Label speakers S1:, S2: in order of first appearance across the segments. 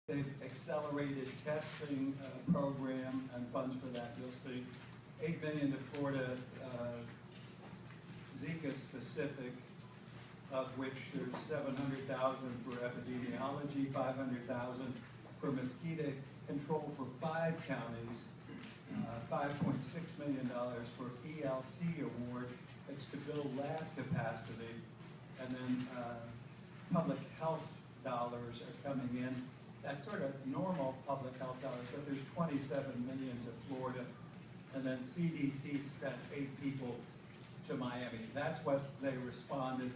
S1: They've accelerated testing program and funds for that. You'll see $8 million to Florida Zika specific, of which there's $700,000 for epidemiology, $500,000 for mosquito control for 5 counties, $5.6 million for ELC award. It's to build lab capacity, and then public health dollars are coming in. That's sort of normal public health dollars, but there's $27 million to Florida, and then CDC sent 8 people to Miami. That's what they responded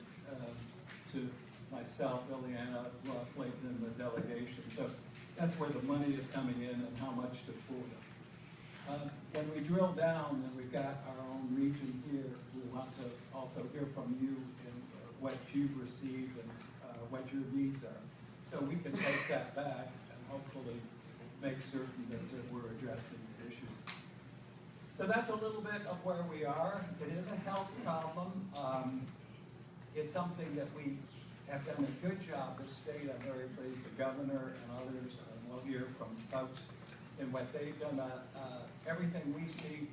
S1: to myself, Ileana, Ross Layton, and the delegation. So that's where the money is coming in and how much to Florida. When we drill down, and we've got our own region here, we want to also hear from you and what you've received and what your needs are. So we can take that back and hopefully make certain that we're addressing the issues. So that's a little bit of where we are. It is a health problem. It's something that we have done a good job. The state, I'm very pleased, the governor and others, and we'll hear from folks in what they've done. Everything we see,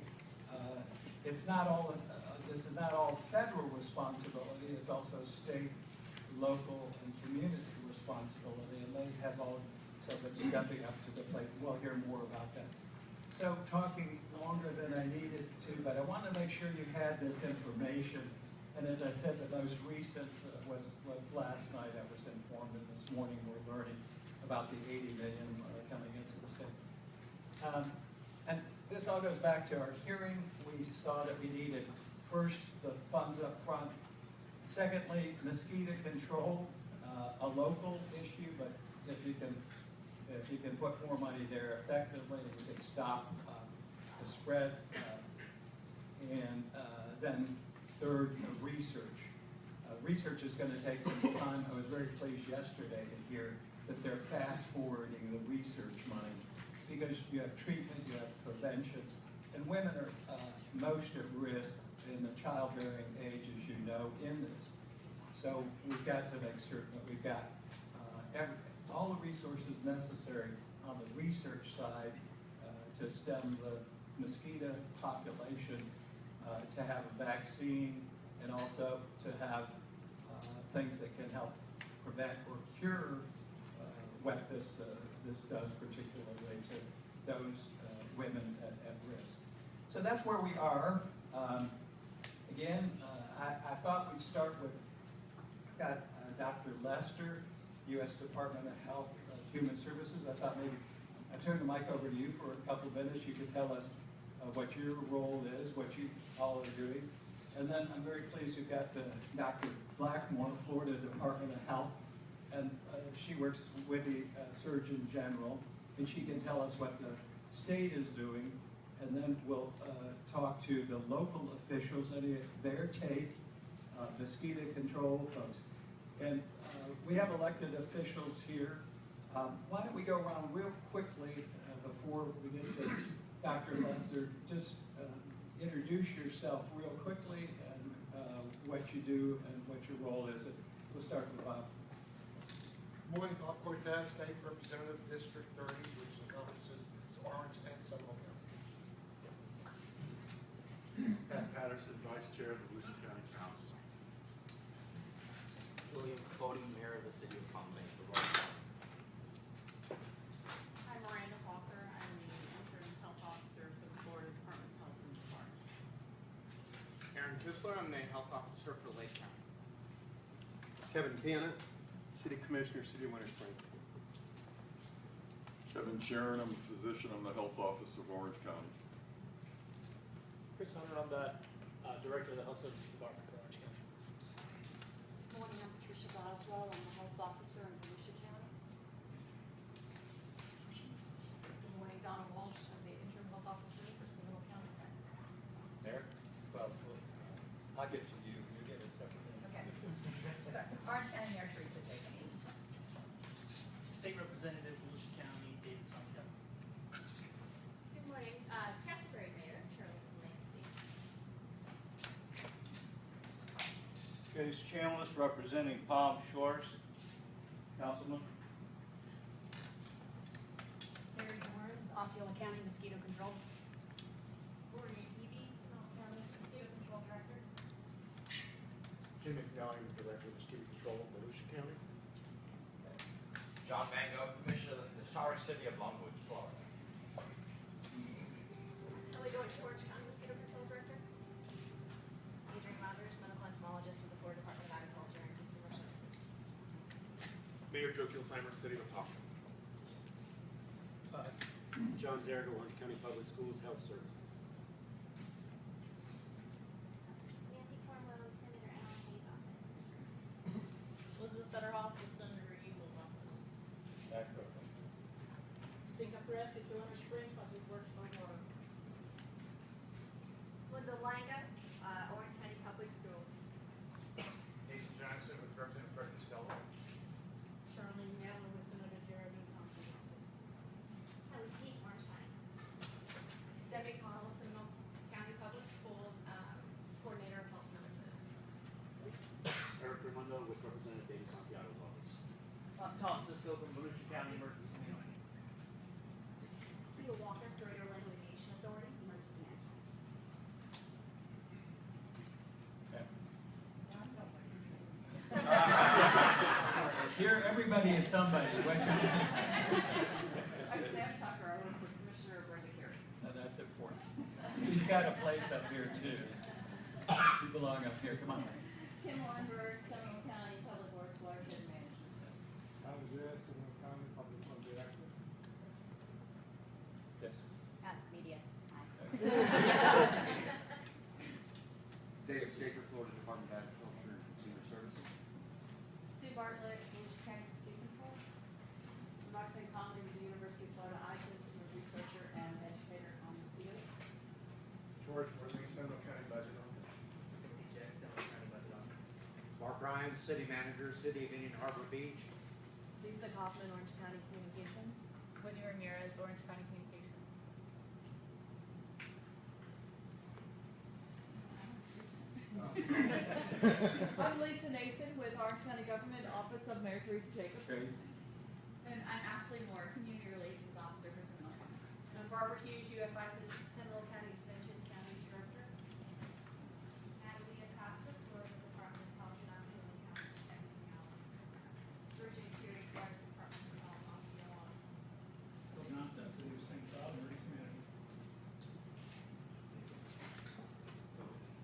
S1: it's not all, this is not all federal responsibility. It's also state, local, and community responsibility, and they have all been stepping up to the plate. We'll hear more about that. So talking longer than I needed to, but I want to make sure you had this information. And as I said, the most recent was last night. I was informed, and this morning we're learning about the $80 million coming into the city. And this all goes back to our hearing. We saw that we needed, first, the funds up front. Secondly, mosquito control, a local issue, but if you can put more money there effectively, you can stop the spread. And then third, research. Research is going to take some time. I was very pleased yesterday to hear that they're fast forwarding the research money because you have treatment, you have prevention, and women are most at risk in the childbearing age, as you know, in this. So we've got to make certain that we've got all the resources necessary on the research side to stem the mosquito population, to have a vaccine, and also to have things that can help prevent or cure what this does, particularly to those women at risk. So that's where we are. Again, I thought we'd start with, I've got Dr. Lester, U.S. Department of Health Human Services. I thought maybe I'd turn the mic over to you for a couple of minutes. You could tell us what your role is, what you all are doing. And then I'm very pleased we've got Dr. Blackmore, Florida Department of Health, and she works with the Surgeon General, and she can tell us what the state is doing, and then we'll talk to the local officials and their take, mosquito control folks. And we have elected officials here. Why don't we go around real quickly before we get to Dr. Lester, just introduce yourself real quickly and what you do and what your role is. We'll start with Bob.
S2: Morning, Bob Cortez, State Representative, District 30, which encompasses Orange and Seminole County.
S3: Pat Patterson, Vice Chair of the Volusia County Council.
S4: William Cody, Mayor of the City of Palm Bay.
S5: I'm Miranda Hawker. I'm the interim health officer for the Florida Department of Health and Environment.
S6: Aaron Kistler, I'm the health officer for Lake County.
S7: Kevin Cannon, City Commissioner, City of Winter Spring.
S8: Kevin Sharon, I'm a physician. I'm the health officer of Orange County.
S9: Chris Hunter, I'm the Director of the Health Services Department for Orange County.
S10: Good morning, I'm Patricia Boswell. I'm the health officer in Volusia County. Good morning, Donna Walsh. I'm the interim health officer for Seminole County.
S1: Mayor? Well, I'll get to you. You get a separate.
S10: Okay. Orange County Mayor Teresa Jacob.
S9: State Representative, Volusia County, David Santiago.
S5: Good morning, Castleberry Mayor, Charlie Lancey.
S11: Case Chambliss representing Palm Shores. Councilman.
S10: County Mosquito Control.
S5: Gloria Eby, Seminole County Mosquito Control Director.
S7: Jim McNally, Director of Mosquito Control in Volusia County.
S4: John Mango, Commissioner of the Historic City of Longwood, Florida.
S5: Kelly Deutsch, Orange County Mosquito Control Director.
S10: Adrian Rogers, medical entomologist with the Florida Department of Agriculture and Consumer Services.
S6: Mayor Joe Kilsheimer, City of Apopka.
S7: John Zerga, Orange County Public Schools Health Services.
S5: Nancy Cornwell, Senator Alan Hayes' office.
S12: Elizabeth Fetterhoff with Senator Eagle's office. Zika Perez with Winter Springs Public Works and Water.
S5: Linda Langa, Orange County Public Schools.
S3: Jason Johnson with Representative Frederick Stella.
S12: Charlene Allen with Senator Jeremy Thompson's office.
S5: Kelly T, Orange County.
S10: Debbie Connell, Seminole County Public Schools, Coordinator of Health Services.
S4: Eric Raimondo with Representative David Santiago's office.
S12: Tom Cisco from Volusia County Emergency Management.
S10: Cleo Walker, Greater Orlando Aviation Authority, Emergency Management.
S1: Here, everybody is somebody. What's your name?
S10: I'm Sam Tucker, I work for Commissioner Brenda Carey.
S1: Now, that's important. He's got a place up here too. You belong up here, come on.
S12: Kim Weinberg, Seminole County Public Works Watershed Management.
S11: Tom Zerga, Seminole County Public Works Director.
S1: Yes.
S10: Media. Hi.
S2: David Skaker, Florida Department of Agriculture and Consumer Services.
S10: Sue Bartlett, Volusia County Mosquito Control. Roxanne Conley with the University of Florida ICUS, a researcher and educator on mosquitoes.
S11: George Worley, Seminole County Budget Office.
S4: Timothy Jackson, County Budget Office.
S7: Mark Ryan, City Manager, City of Indian Harbor Beach.
S10: Lisa Kaufman, Orange County Communications.
S5: Whitney Ramirez, Orange County Communications.
S12: I'm Lisa Nason with Orange County Government, Office of Mayor Teresa Jacobs.
S1: Great.
S5: And I'm Ashley Moore, Community Relations Officer for Seminole County.
S10: I'm Barbara Hughes, UFI for the Seminole County Extension County Director.
S5: Natalie Acosta, Florida Department of Health, Osceola County.
S10: Georgia Interior Fire Department of Health, Osceola.
S11: Phil Johnston, City of St. Cloud, Emergency Management.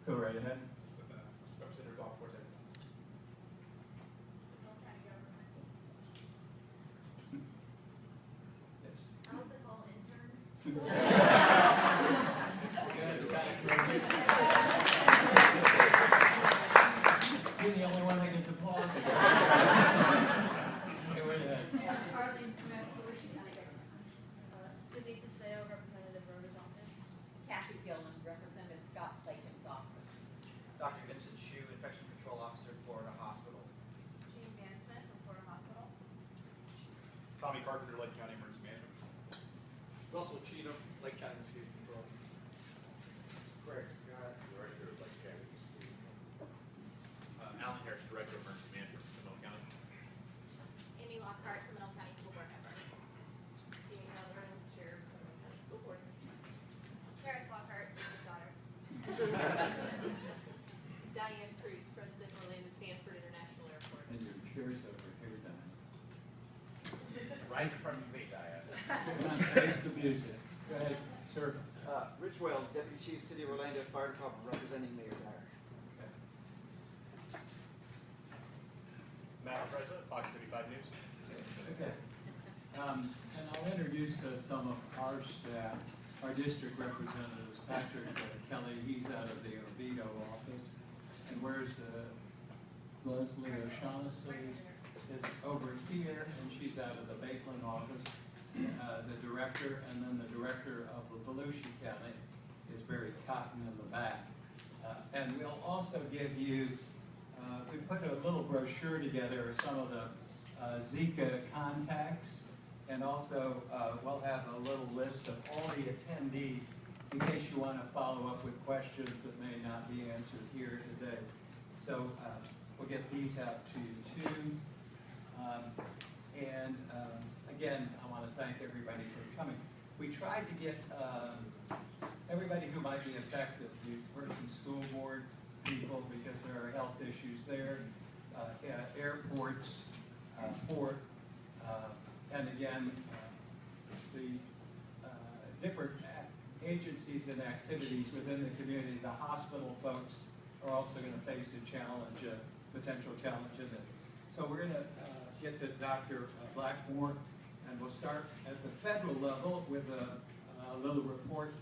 S1: Go right ahead.
S3: Representative Bob Cortez.
S5: Seminole County Government.
S1: Yes.
S5: Elsa Hall, intern.
S1: You're the only one that gets applause. Go right ahead.
S10: Arlene Smith, Volusia County Government. Sydney Taseo, Representative Rhoda's office.
S12: Kathy Gilman, Representative Scott Clayton's office.
S4: Dr. Vincent Shue, Infection Control Officer, Florida Hospital.
S5: Jean Van Smith from Florida Hospital.
S3: Tommy Carpenter, Lake County Emergency Management.
S6: Russell Cheatham, Lake County Mosquito Control.
S3: Craig Scott, Director of Lake County. Alan Harris, Director of Emergency Management for Seminole County.
S5: Amy Lockhart, Seminole County School Board Member.
S10: Tina Halloran, Chair of Seminole County School Board.
S5: Paris Lockhart, his daughter.
S10: Diane Cruz, President Orlando Sanford International Airport.
S1: And your chair's over here, Don.
S4: Right in front of me, Diane.
S1: Come on, face the music. Go ahead, sir.
S13: Rich Wells, Deputy Chief, City of Orlando Fire Department, representing Mayor Dyer.
S3: Madam President, Fox 35 News.
S1: Okay. And I'll introduce some of our staff, our district representatives. Patrick Kelly, he's out of the Oviedo office. And where's Leslie O'Shaughnessy is over here, and she's out of the Bakeland office. The director, and then the director of the Volusia County is Barry Cotton in the back. And we'll also give you, we put a little brochure together of some of the Zika contacts, and also we'll have a little list of all the attendees in case you want to follow up with questions that may not be answered here today. So we'll get these out to you too. Again, I want to thank everybody for coming. we tried to get everybody who might be affected. We've heard some school board people because there are health issues there, airports, port, and again, the different agencies and activities within the community. The hospital folks are also going to face a challenge, a potential challenge in it. So we're going to get to Dr. Blackmore, and we'll start at the federal level with a little report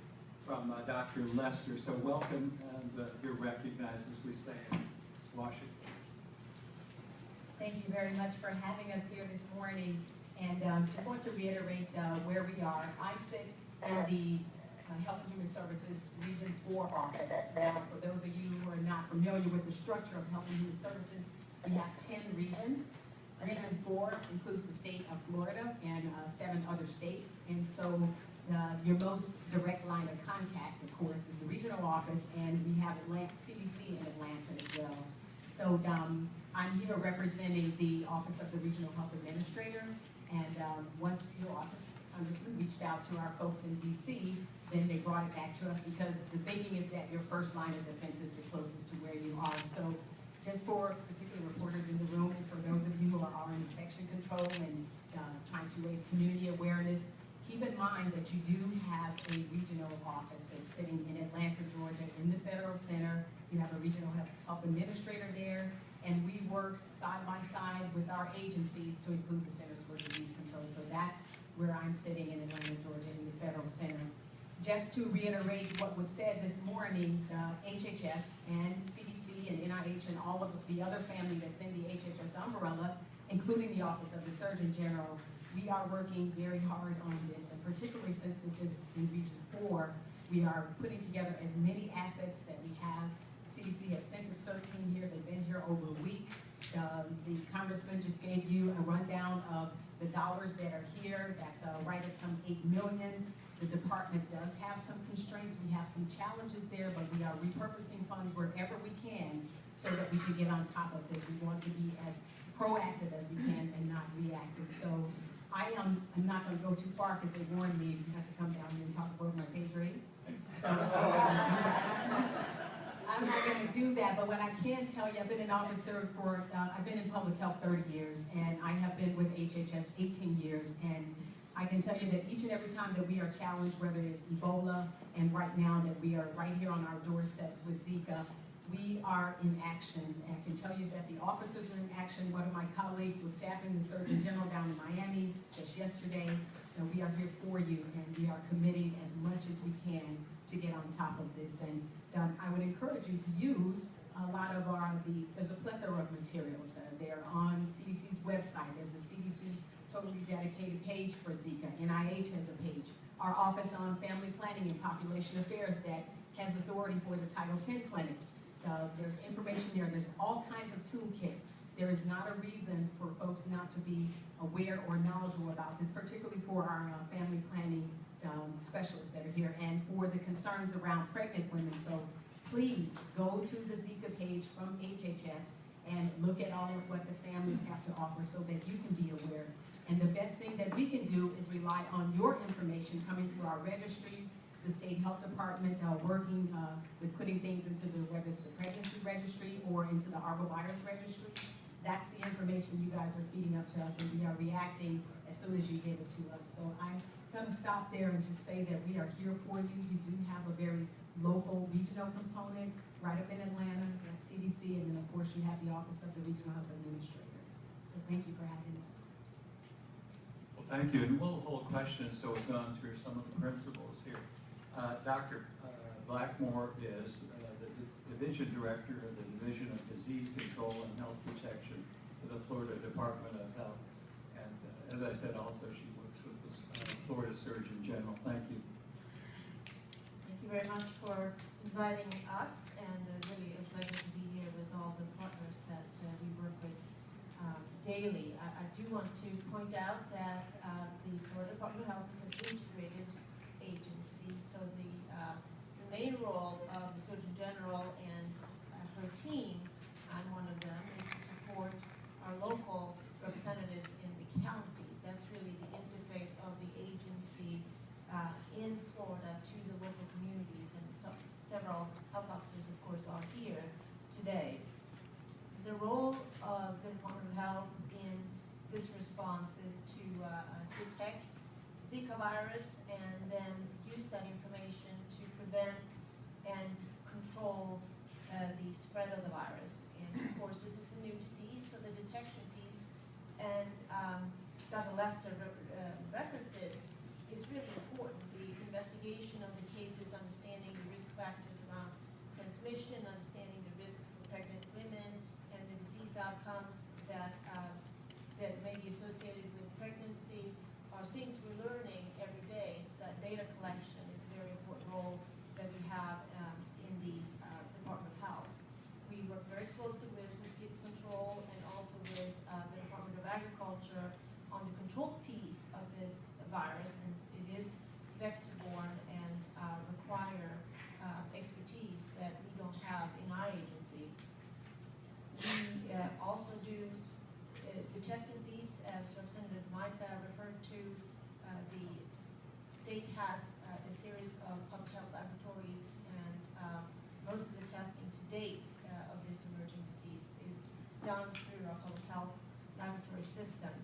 S1: from Dr. Lester. So welcome, and you're recognized as we say in Washington.
S14: Thank you very much for having us here this morning. And just want to reiterate where we are. I sit in the Health and Human Services Region 4 office. Now, for those of you who are not familiar with the structure of Health and Human Services, we have 10 regions. Region 4 includes the state of Florida and 7 other states. And so your most direct line of contact, of course, is the regional office, and we have CDC in Atlanta as well. So I'm here representing the Office of the Regional Health Administrator, and once your office, Congressman, reached out to our folks in DC, then they brought it back to us because the thinking is that your first line of defense is the closest to where you are. So just for particular reporters in the room, and for those of you who are in infection control and trying to raise community awareness, keep in mind that you do have a regional office that's sitting in Atlanta, Georgia, in the Federal Center. You have a regional health administrator there, and we work side by side with our agencies to include the Centers for Disease Control. So that's where I'm sitting in Atlanta, Georgia, in the Federal Center. Just to reiterate what was said this morning, HHS and CDC and NIH and all of the other family that's in the HHS umbrella, including the Office of the Surgeon General, we are working very hard on this, and particularly since this is in Region 4, we are putting together as many assets that we have. CDC has sent a CERT team here. They've been here over a week. The Congressman just gave you a rundown of the dollars that are here. That's right at some $8 million. The department does have some constraints. We have some challenges there, but we are repurposing funds wherever we can so that we can get on top of this. We want to be as proactive as we can and not reactive. So I'm not going to go too far because they warned me you have to come down here and talk about my pay grade. So I'm not going to do that, but what I can tell you, I've been an officer for, I've been in public health 30 years, and I have been with HHS 18 years, and I can tell you that each and every time that we are challenged, whether it's Ebola, and right now that we are right here on our doorsteps with Zika, we are in action. And I can tell you that the officers are in action. One of my colleagues was staffing the Surgeon General down in Miami just yesterday. And we are here for you, and we are committing as much as we can to get on top of this. And I would encourage you to use a lot of there's a plethora of materials. They're on CDC's website. There's a CDC totally dedicated page for Zika. NIH has a page. Our Office on Family Planning and Population Affairs that has authority for the Title X clinics. There's information there. There's all kinds of toolkits. There is not a reason for folks not to be aware or knowledgeable about this, particularly for our family planning specialists that are here and for the concerns around pregnant women. So please go to the Zika page from HHS and look at all of what the families have to offer so that you can be aware. And the best thing that we can do is rely on your information coming through our registries, the State Health Department working with putting things into whether it's the pregnancy registry or into the arbovirus registry. That's the information you guys are feeding up to us, and we are reacting as soon as you give it to us. So I'm going to stop there and just say that we are here for you. You do have a very local regional component right up in Atlanta at CDC, and then of course you have the Office of the Regional Health Administrator. So thank you for having us.
S1: Well, thank you, and we'll hold questions so we've gone through some of the principles here. Dr. Blackmore is the Division Director of the Division of Disease Control and Health Protection for the Florida Department of Health. And as I said, also she works with the Florida Surgeon General. Thank you.
S15: Thank you very much for inviting us, and really a pleasure to be here with all the partners that we work with daily. I do want to point out that the Florida Department of Health is an integrated agency, so the main role of the Surgeon General and her team, I'm one of them, is to support our local representatives in the counties. That's really the interface of the agency in Florida to the local communities, and several health officers, of course, are here today. The role of the Department of Health in this response is to detect Zika virus and then use that information to prevent and control the spread of the virus. And of course, this is a new disease, so the detection piece, and Dr. Lester referenced this, is really important. The investigation of the cases, understanding the risk factors around transmission, understanding the risk for pregnant women, and the disease outcomes that may be associated with pregnancy are things we're learning every day. So that data collection is a very important role that we have in the Department of Health. We work very closely with mosquito control and also with the Department of Agriculture on the control piece of this virus, since it is vector-borne and require expertise that we don't have in our agency. We also do the testing piece, as Representative Micah referred to. The state has a series of public health laboratories, and most of the testing to date of this emerging disease is done through our public health laboratory system.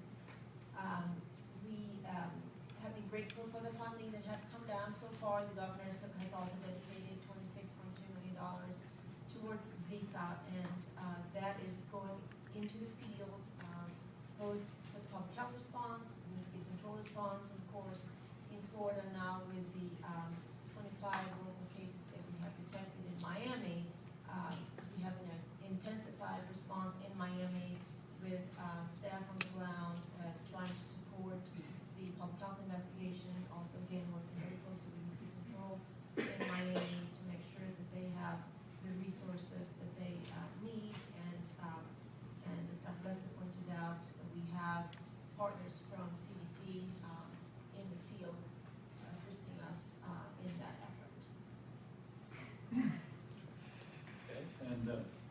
S15: We have been grateful for the funding that have come down so far. The governor has also dedicated $26.2 million towards Zika, and that is going into the field, both for the public health response, the mosquito control response, and of course, in Florida now with the 25 local cases that we have detected in Miami, we have an intensified response in Miami with staff on the ground trying to support the public health investigation. Also, again, working very closely with mosquito control in Miami to make sure that they have the resources that they need. And as Dr. Lester pointed out, we have partners from CDC in the field assisting us in that effort.
S1: Okay, and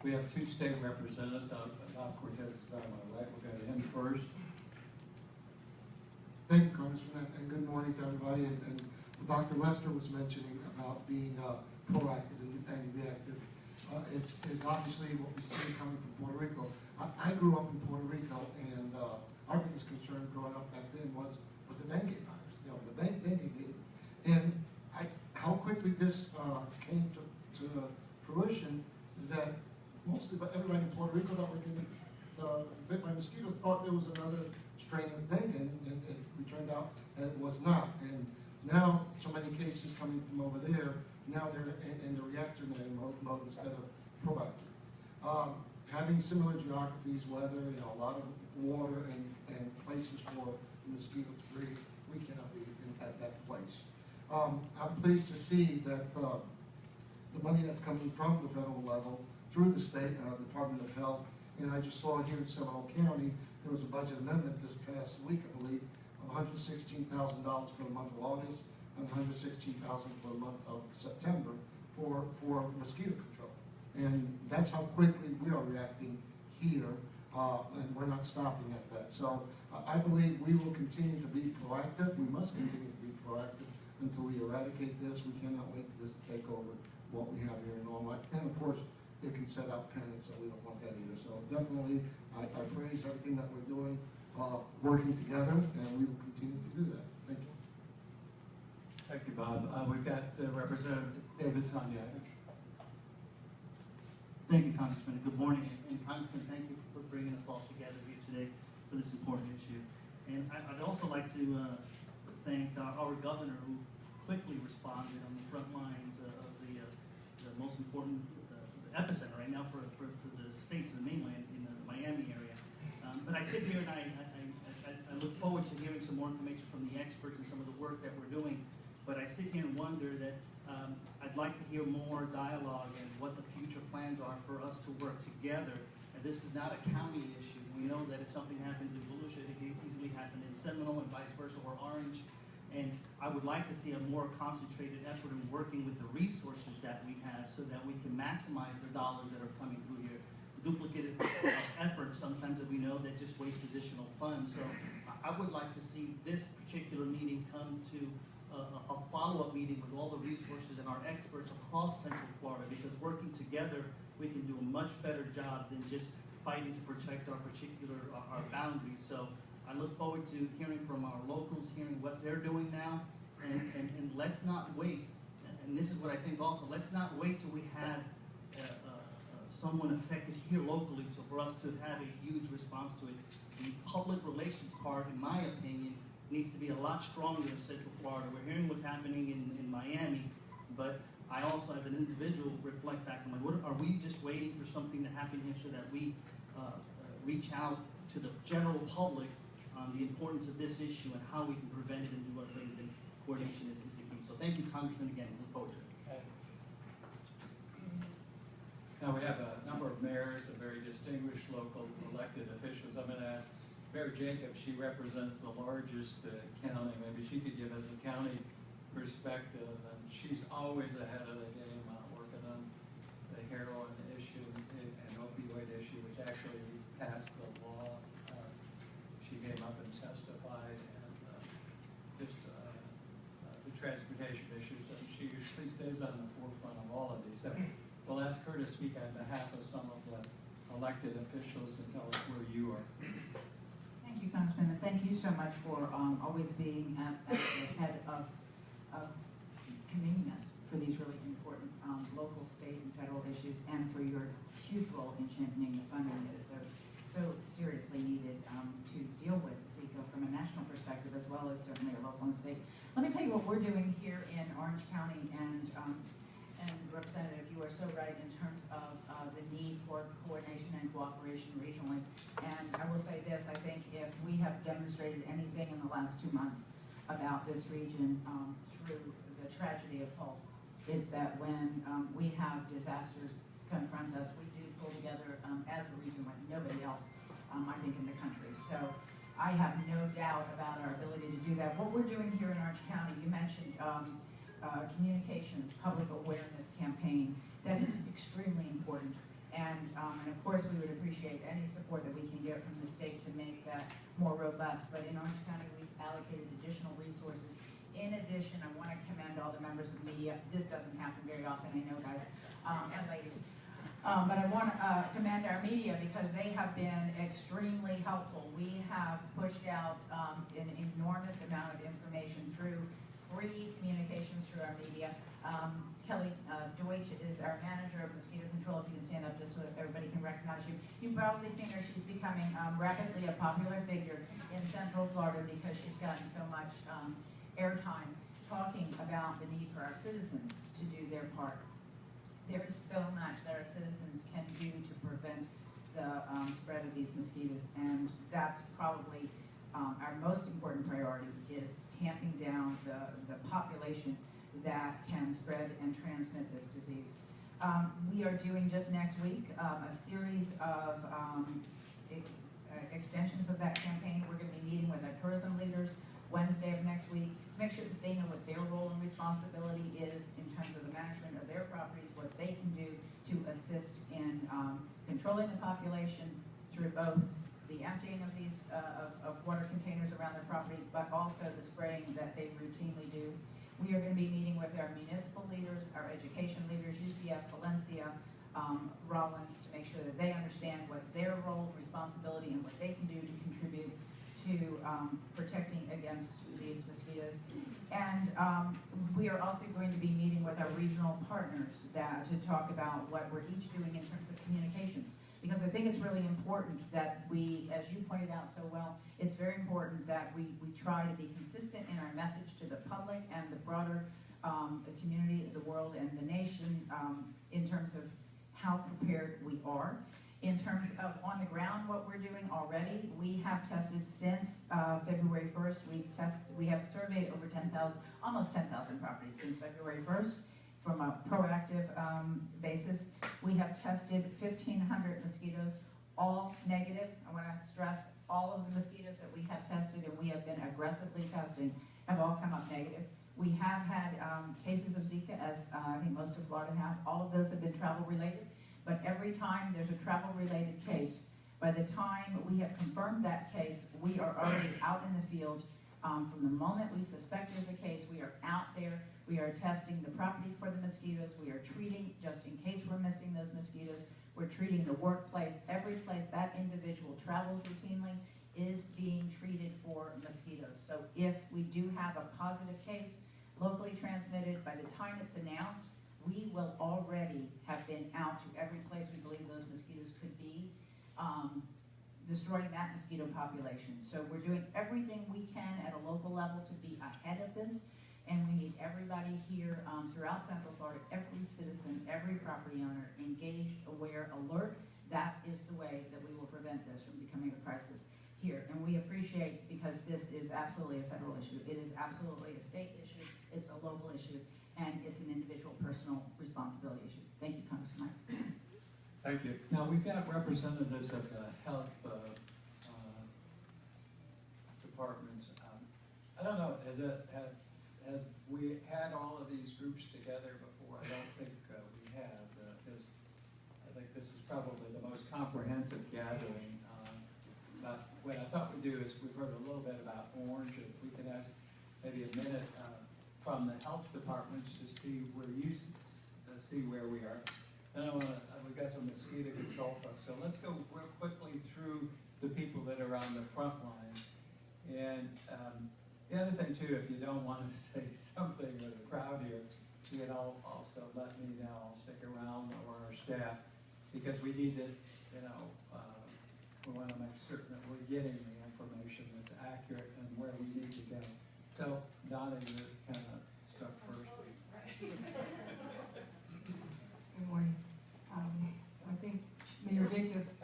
S1: we have two state representatives. Bob Cortez is on my right. We'll go to him first.
S2: Thank you, Congressman, and good morning to everybody. And Dr. Lester was mentioning about being proactive and reactive. It's obviously what we see coming from Puerto Rico. I grew up in Puerto Rico, and our biggest concern growing up back then was the dengue virus, the dengue. And how quickly this came to fruition is that mostly everybody in Puerto Rico that were getting bit by mosquitoes thought there was another strain of dengue, and it turned out that it was not. And now, so many cases coming from over there, now they're in the reactionary mode instead of proactive. Having similar geographies, weather, a lot of water and places for the mosquito to breed, we cannot be at that place. I'm pleased to see that the money that's coming from the federal level through the state Department of Health, and I just saw here in Seminole County, there was a budget amendment this past week, I believe, of $116,000 for the month of August and $116,000 for the month of September for mosquito control. And that's how quickly we are reacting here, and we're not stopping at that. So I believe we will continue to be proactive. We must continue to be proactive until we eradicate this. We cannot wait for this to take over what we have here in Normal. And of course, it can set out panic, so we don't want that either. So definitely, I praise everything that we're doing, working together, and we will continue to do that. Thank you.
S1: Thank you, Bob. We've got Representative David Sonja.
S16: Thank you, Congressman. Good morning. And Congressman, thank you for bringing us all together here today for this important issue. And I'd also like to thank our governor, who quickly responded on the front lines of the most important epicenter right now for the states of the mainland in the Miami area. But I sit here and I look forward to hearing some more information from the experts and some of the work that we're doing. But I sit here and wonder that I'd like to hear more dialogue and what the future plans are for us to work together. And this is not a county issue. We know that if something happens in Volusia, it can easily happen in Seminole and vice versa, or Orange. And I would like to see a more concentrated effort in working with the resources that we have so that we can maximize the dollars that are coming through here. Duplicated efforts sometimes that we know that just waste additional funds. So I would like to see this particular meeting come to a follow-up meeting with all the resources and our experts across Central Florida, because working together, we can do a much better job than just fighting to protect our boundaries. So I look forward to hearing from our locals, hearing what they're doing now, and let's not wait. And this is what I think also, let's not wait till we have someone affected here locally, so for us to have a huge response to it. The public relations part, in my opinion, needs to be a lot stronger in Central Florida. We're hearing what's happening in Miami, but I also, as an individual, reflect back on, like, what, are we just waiting for something to happen here so that we reach out to the general public on the importance of this issue and how we can prevent it and do our things, and coordination is the key. So thank you, Congressman, again. Look forward to it.
S1: Now, we have a number of mayors, a very distinguished local elected officials. I'm going to ask Mayor Jacobs, she represents the largest county. Maybe she could give us a county perspective. And she's always ahead of the game working on the heroin issue and opioid issue, which actually passed the law. She came up and testified, and just the transportation issues. And she usually stays on the forefront of all of these. So we'll ask her to speak on behalf of some of the elected officials and tell us where you are.
S17: Thank you, Congressman, and thank you so much for always being at the head of convening us for these really important local, state, and federal issues, and for your huge role in championing the funding that is so seriously needed to deal with Zika from a national perspective, as well as certainly a local and state. Let me tell you what we're doing here in Orange County, and Representative, you are so right in terms of the need for coordination and cooperation regionally. And I will say this, I think if we have demonstrated anything in the last 2 months about this region through the tragedy of Pulse, is that when we have disasters confront us, we do pull together as a region like nobody else, I think, in the country. So I have no doubt about our ability to do that. What we're doing here in Orange County, you mentioned communications, public awareness campaign, that is extremely important. And of course, we would appreciate any support that we can get from the state to make that more robust. But in Orange County, we've allocated additional resources. In addition, I want to commend all the members of the media. This doesn't happen very often, I know, guys and ladies. But I want to commend our media because they have been extremely helpful. We have pushed out an enormous amount of information through free communications through our media. Kelly Deutsch is our manager of mosquito control. If you can stand up just so that everybody can recognize you. You've probably seen her. She's becoming rapidly a popular figure in Central Florida because she's gotten so much airtime talking about the need for our citizens to do their part. There is so much that our citizens can do to prevent the spread of these mosquitoes, and that's probably our most important priority, is tamping down the population that can spread and transmit this disease. We are doing just next week a series of extensions of that campaign. We're going to be meeting with our tourism leaders Wednesday of next week, make sure that they know what their role and responsibility is in terms of the management of their properties, what they can do to assist in controlling the population through both the emptying of these of water containers around their property, but also the spraying that they routinely do. We are going to be meeting with our municipal leaders, our education leaders, UCF, Valencia, Rollins, to make sure that they understand what their role, responsibility, and what they can do to contribute to protecting against these mosquitoes. And we are also going to be meeting with our regional partners to talk about what we're each doing in terms of communications. Because I think it's really important that we, as you pointed out so well, it's very important that we try to be consistent in our message to the public and the broader the community, the world, and the nation in terms of how prepared we are. In terms of on the ground, what we're doing already, we have tested since February 1st. We have surveyed over 10,000, almost 10,000 properties since February 1st. From a proactive basis, we have tested 1,500 mosquitoes, all negative. I want to stress all of the mosquitoes that we have tested and we have been aggressively testing have all come up negative. We have had cases of Zika, as I think most of Florida have. All of those have been travel related. But every time there's a travel-related case, by the time we have confirmed that case, we are already out in the field From the moment we suspect there's a case, we are out there, we are testing the property for the mosquitoes, we are treating, just in case we're missing those mosquitoes, we're treating the workplace, every place that individual travels routinely is being treated for mosquitoes. So if we do have a positive case, locally transmitted, by the time it's announced, we will already have been out to every place we believe those mosquitoes could be, destroying that mosquito population. So we're doing everything we can at a local level to be ahead of this, and we need everybody here throughout Central Florida, every citizen, every property owner, engaged, aware, alert. That is the way that we will prevent this from becoming a crisis here. And we appreciate, because this is absolutely a federal issue, it is absolutely a state issue, it's a local issue, and it's an individual personal responsibility issue. Thank you, Congressman.
S1: Thank you. Now, we've got representatives of the health departments. I don't know, have we had all of these groups together before? I don't think we have, because I think this is probably the most comprehensive gathering. But what I thought we'd do is, we've heard a little bit about Orange, if we could ask maybe a minute from the health departments to see where you see where we are. Then we've got some mosquito control folks. So let's go real quickly through the people that are on the front line. And the other thing too, if you don't want to say something with a crowd here, you can also let me know. I'll stick around, or our staff, because we need to, we want to make certain that we're getting the information that's accurate and where we need to go. So Donna, you're kind of stuck first.
S18: Good morning. I think Mayor Jacobs, this is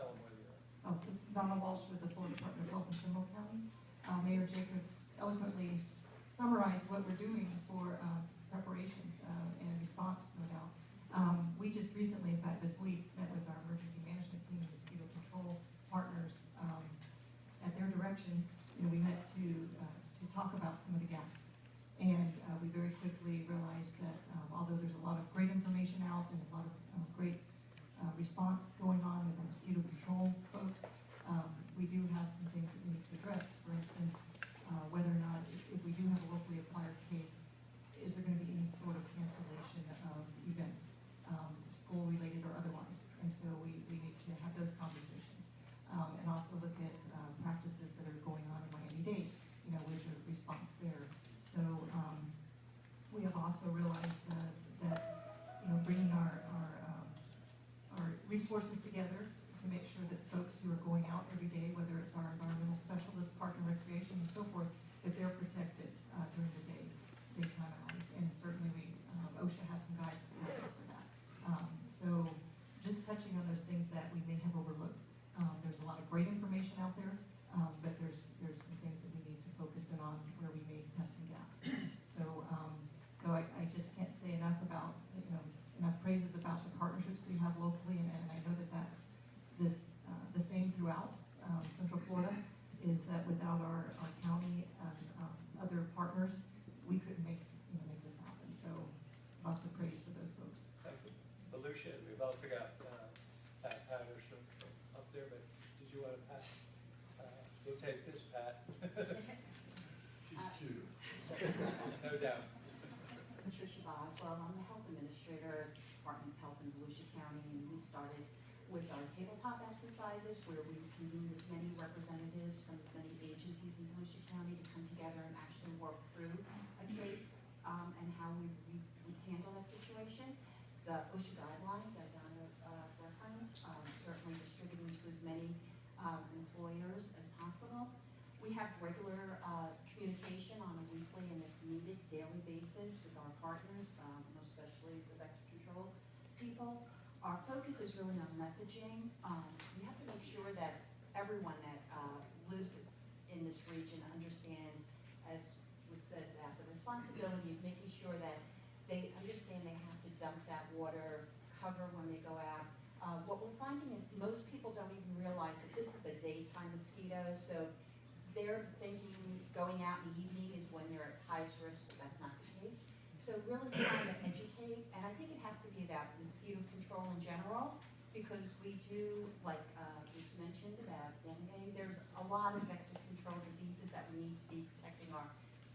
S18: Donna Walsh with the Florida Department of Health in Seminole County. Mayor Jacobs eloquently summarized what we're doing for preparations and response, no doubt. We just recently, in fact, this week, met with our emergency management team and mosquito control partners. At their direction, we met to talk about some of the gaps. And we very quickly realized that although there's a lot of great information out and a lot of great response going on with our mosquito control folks, we do have some things that we need to address. For instance, whether or not, if we do have a locally acquired case, is there going to be any sort of cancellation of events, school-related or otherwise? And so we need to have those conversations. And also look at practices that are going on in Miami-Dade, with the response there. So we have also realized that, bringing our resources together to make sure that folks who are going out every day, whether it's our environmental specialists, park and recreation, and so forth, that they're protected during the daytime hours. And certainly OSHA has some guidance for that. So just touching on those things that we may have overlooked. There's a lot of great information out there, but there's some things that we need to focus in on where we may have some gaps. So I just can't say enough about, enough praises about the partnerships we have locally, and I know that that's the same throughout Central Florida, is that without our county and other partners, we couldn't make this happen. So lots of praise for those folks.
S1: Thank you. Volusia, we've also got Pat Patterson up there, but did you want to, Pat? We'll take this, Pat.
S8: She's two.
S1: No doubt.
S19: Patricia Boswell, I'm the health administrator at the Department of Health in Volusia County, and we started with our tabletop exercises where we convened as many representatives from as many agencies in Volusia County to come together and actually work through a case and how we handle that situation. The OSHA guidelines, as Donna referenced, certainly distributing to as many employers as possible. We have regular communication on a weekly and, if needed, daily basis with our partners, most especially the vector control people. Our focus is really on messaging. We have to make sure that everyone that lives in this region understands, as was said, that the responsibility of making sure that they understand they have to dump that water, cover when they go out. What we're finding is most people don't even realize that this is a daytime mosquito, so they're thinking going out in the evening is when they're at highest risk, but that's not the case. So really trying to educate, and I think it has to be about mosquito control in general, because we do, like was mentioned about dengue, there's a lot of vector control diseases that we need to be protecting our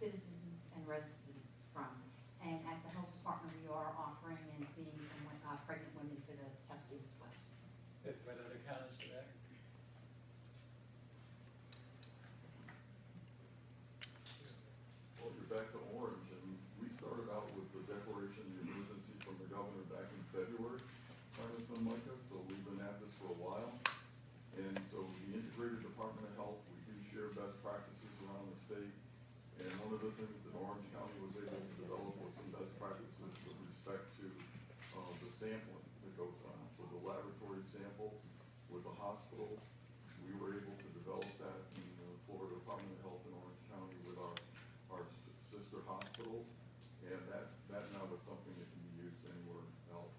S19: citizens and residents from. And at the health department, we are offering and seeing some pregnant women for the testing as well.
S11: What other counties do that?
S8: Well, you're back to Orange, and we started out with the declaration of emergency from the governor back in February, Congressman Micah, so we've been at this for a while. And so the integrated Department of Health, we do share best practices around the state. And one of the things that Orange County was able to develop was some best practices with respect to the sampling that goes on. So the laboratory samples with the hospitals, we were able to develop that in the Florida Department of Health in Orange County with our sister hospitals. And that now is something that can be used anywhere else.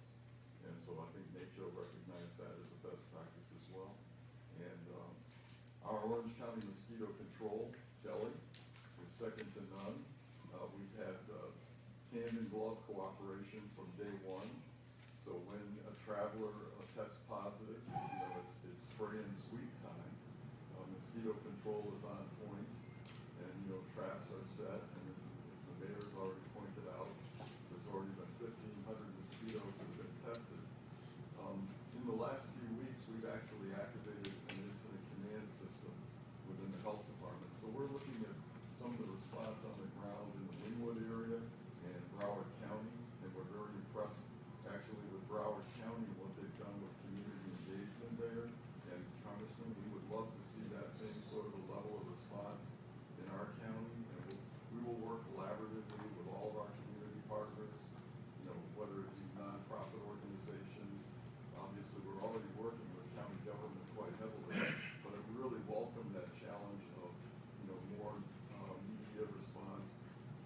S8: And so I think NACCHO recognized that as a best practice as well. And our Orange County mosquito control, Kelly, is second to none. We've had hand and glove cooperation from day one. So when a traveler tests positive, it's spray and sweep time. Mosquito control is on point, and traps are set. And as the mayor's already pointed out, there's already been 1,500 mosquitoes that have been tested. In the last few weeks, we've actually activated an incident command system within the health department. So we're looking at some of the response on the ground in the Wynwood area and Broward County, and we're very impressed actually with Broward County, what they've done with community engagement there. And Congressman, we would love to see that same sort of a level of response in our county. And we will work collaboratively with all of our community partners, whether it be nonprofit organizations. Obviously, we're already working with county government quite heavily, but I really welcome that challenge of, more media response.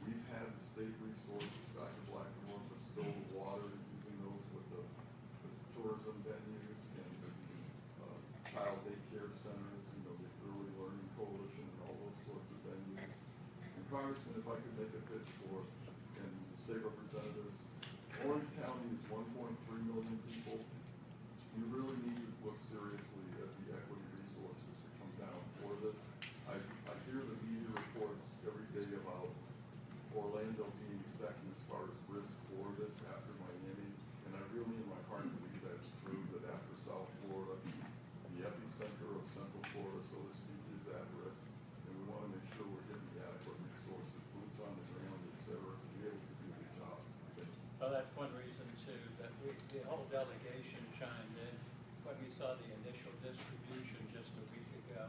S8: We've had the state resources, Dr. Blackmore, for spilled water, using those with the tourism venues and the child daycare centers, the Early Learning Coalition, and all those sorts of venues. And Congressman, if I could make a pitch for, and the state representatives, Orange County is 1.3 million people. We really need to look seriously at the equity resources that come down for this. I hear the media reports every day about Orlando being second as far as risk for this after Miami, and I really in my heart believe that's true, that after South Florida, the epicenter of Central Florida, so to speak, is at risk, and we want to make sure we're getting the adequate resources, boots on the ground, et cetera, to be able to do the job.
S11: Well, that's one reason too, that the whole delegation chimed in when we saw the initial distribution just a week ago.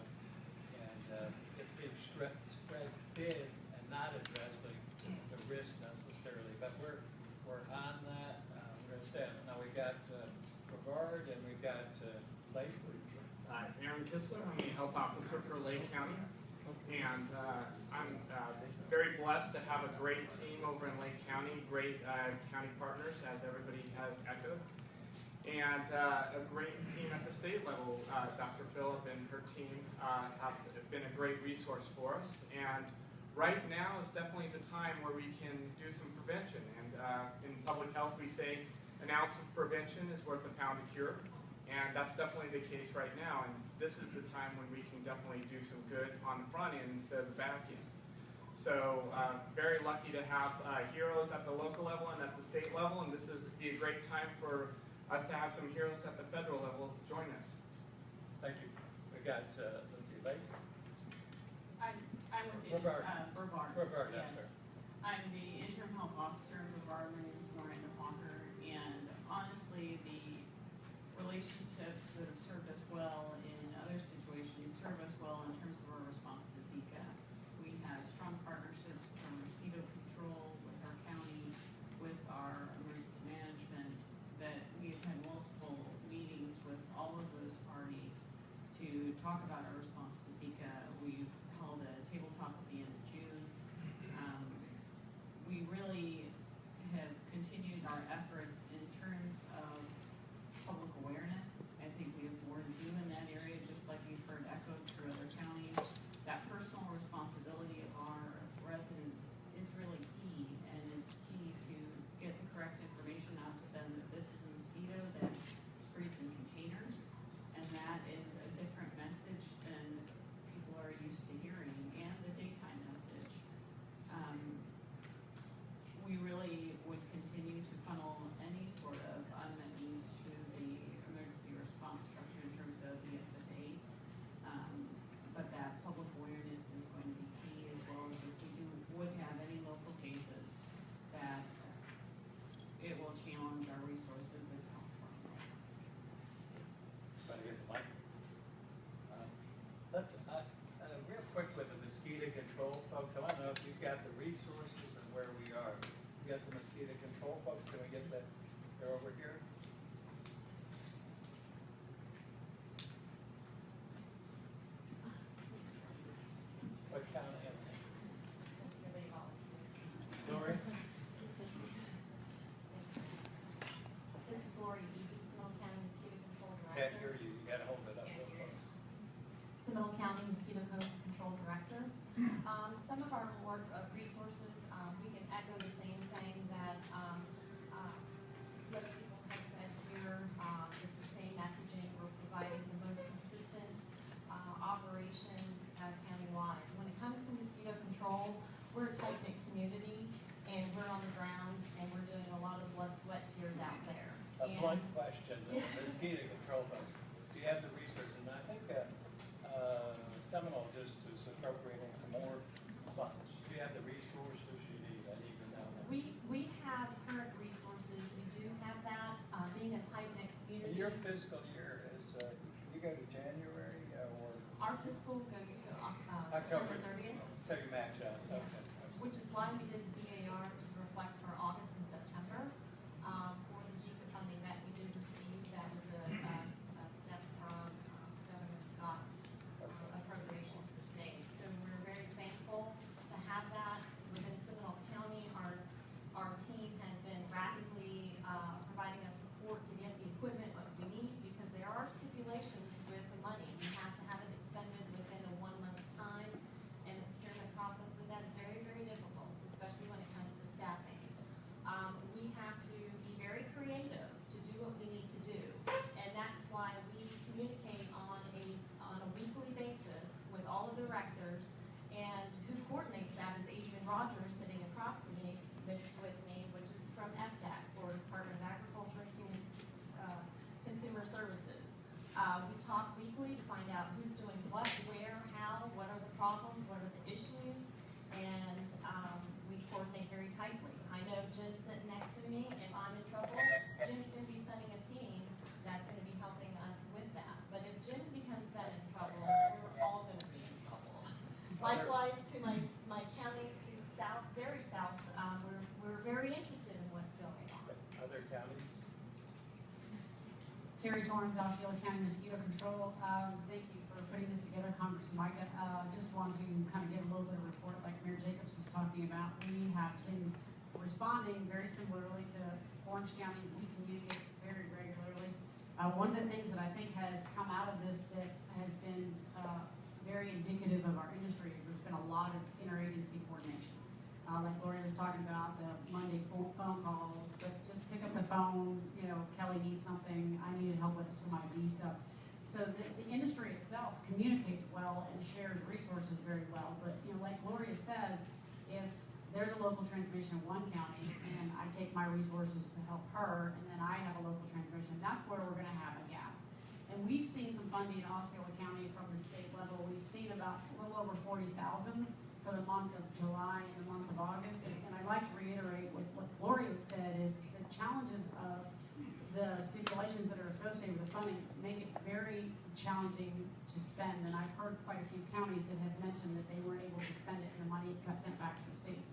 S11: And it's being spread thin and not addressing the risk necessarily, but we're on that. We're going to stay on it. Now we've got Brevard and we've got Lake.
S6: Aaron Kistler, I'm the health officer for Lake County. And I'm very blessed to have a great team over in Lake County, great county partners, as everybody has echoed. And a great team at the state level. Dr. Phillip and her team have been a great resource for us. And right now is definitely the time where we can do some prevention. And in public health, we say an ounce of prevention is worth a pound of cure. And that's definitely the case right now. And this is the time when we can definitely do some good on the front end instead of the back end. So very lucky to have heroes at the local level and at the state level. And this is be a great time for us to have some heroes at the federal level join us.
S11: Thank you. We got Lindsay Lake.
S5: I'm with the
S11: Brevard,
S5: yes.
S11: sir.
S5: I'm the interim health officer in Brevard. My name is Miranda Hawker, and honestly, the relationships that have served us well in other situations serve us well in terms of our response to Zika. We have strong partnerships for mosquito control with our county, with our emergency management, that we've had multiple meetings with all of those parties to talk about our response to Zika. We held a tabletop at the end of June. We really have continued our efforts in terms of public awareness. I think we have more to do in that area.
S17: challenge our resources and help find ways.
S11: Trying to get the mic. Let's, real quick with the mosquito control folks, I want to know if you've got the resources and where we are. You got some mosquito control folks, can we get that, they're over here? What kind of animal? Lori?
S15: This is Lori Eby, Seminole County Mosquito Control
S11: Can't
S15: Director.
S11: hear you, you gotta hold it up real close.
S15: Seminole County Mosquito Control Director. Some of our more resources, we can echo the same thing that other people have said here. It's the same messaging. We're providing the most consistent operations countywide. When it comes to mosquito control, we're a tight-knit community, and we're on the grounds, and we're doing a lot of blood, sweat, tears out there.
S11: A blunt question, the mosquito control folks, do you have the resources? And I think Seminole just is appropriating some more funds. Do you have the resources you need? I need to know that.
S15: We have current resources. We do have that. Being a tight-knit community.
S11: And your fiscal year is, you go to January or?
S15: Our fiscal goes to
S11: October.
S15: September 30th.
S11: So you match up,
S15: Yeah.
S11: okay.
S15: Which is why we did the BAR to reflect for August and September. For the Zika funding that we did receive, that was a step from Governor Scott's appropriation to the state. So we're very thankful to have that within Seminole County. Our team has been rapidly providing us support to get the equipment what we need, because there are stipulations with the money. You have to have it expended within a 1 month's time, and the procurement process with that is very, very difficult, especially when it comes to staffing. We have to be very creative to do what we need to do, and that's why we communicate on a weekly basis with all the directors, and who coordinates that is Adrian Rogers, sitting across from me, with me, which is from FDACS, Florida Department of Agriculture and Consumer Services. We talk weekly to find out who's doing what, where, how, what are the problems, what are the issues, and we coordinate very tightly. I know Jim's sitting next to me. If I'm in trouble, Jim's going to be sending a team that's going to be helping us with that. But if Jim becomes that in trouble, we're all going to be in trouble. Likewise to my counties to south, very south, we're very interested in what's going on.
S11: Other counties?
S20: Terry Torrance, Osceola County Mosquito Control. Thank you for putting this together, Congressman Micah. Just want to kind of give a little bit of a report like Mayor Jacobs was talking about. We have been responding very similarly to Orange County. We communicate very regularly. One of the things that I think has come out of this that has been very indicative of our industry is there's been a lot of interagency coordination. Like Lori was talking about, the Monday phone calls, but just pick up the phone, Kelly needs something, I needed help with some ID stuff. So the industry itself communicates well and shares resources very well, but like Gloria says, if there's a local transmission in one county and I take my resources to help her, and then I have a local transmission, that's where we're gonna have a gap. And we've seen some funding in Osceola County from the state level. We've seen about a little over 40,000 for the month of July and the month of August. And I'd like to reiterate what Gloria said is the challenges of the stipulations that are associated with the funding make it very challenging to spend. And I've heard quite a few counties that have mentioned that they weren't able to spend it and the money got sent back to the state.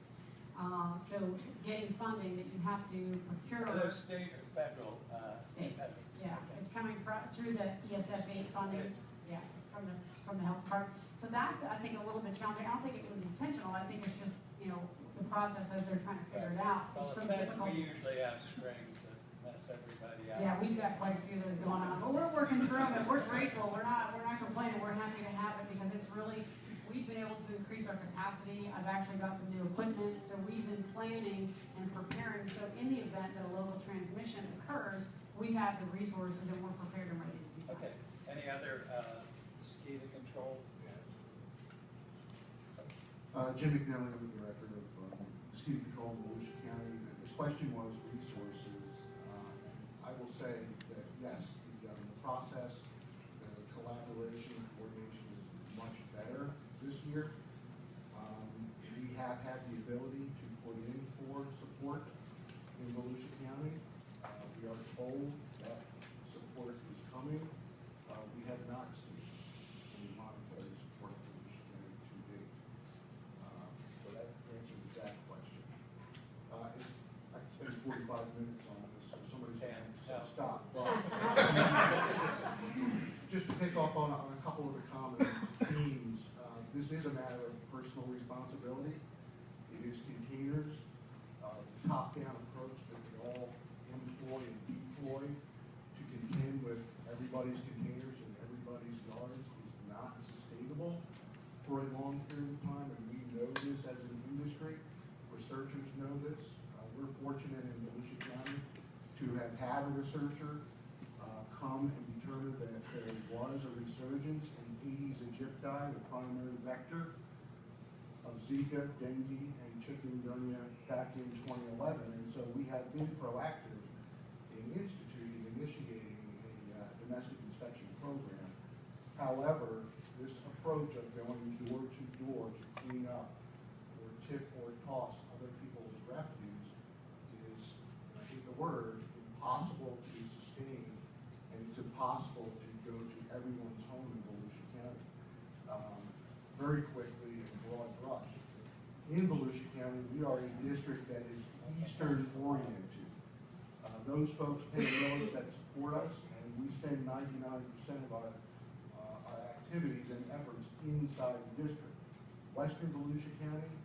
S20: So getting funding that you have to procure.
S11: Are those state or federal?
S20: State, yeah. It's coming through the ESF 8 funding, yeah, from the health department. So that's, I think, a little bit challenging. I don't think it was intentional. I think it's just, the process as they're trying to figure it out.
S11: Well,
S20: It's so
S11: in fact,
S20: difficult.
S11: we usually have strings that mess everybody out.
S20: Yeah, we've got quite a few of those going on, but we're working through them, and we're grateful. We're not complaining. We're happy to have it because it's really, we've been able to increase our capacity. I've actually got some new equipment, so we've been planning and preparing. So in the event that a local transmission occurs, we have the resources and we're prepared and ready to do that.
S11: Okay. Any other mosquito control?
S21: Jim McNally, I'm the director of mosquito control in Volusia County. The question was resources. I will say that yes, the process, the collaboration, coordination is much better this year. We have had the ability to put in for support in Volusia County. 45 minutes on this, so somebody's going to stop. But just to pick up on a couple of the common themes, this is a matter of personal responsibility. It is containers, the top-down approach that we all employ and deploy to contend with everybody's containers in everybody's yards is not sustainable for a long period of time, and we know this as an industry. Researchers know this. We're fortunate in Volusia County to have had a researcher come and determine that there was a resurgence in Aedes aegypti, the primary vector of Zika, dengue, and chikungunya back in 2011. And so we have been proactive in initiating a domestic inspection program. However, this approach of going door to door to clean up or tip or toss other people's refuse is, I think the word, impossible to sustain, and it's impossible to go to everyone's home in Volusia County. Very quickly in broad brush. In Volusia County, we are a district that is eastern oriented. Those folks pay millage that support us, and we spend 99% of our activities and efforts inside the district. Western Volusia County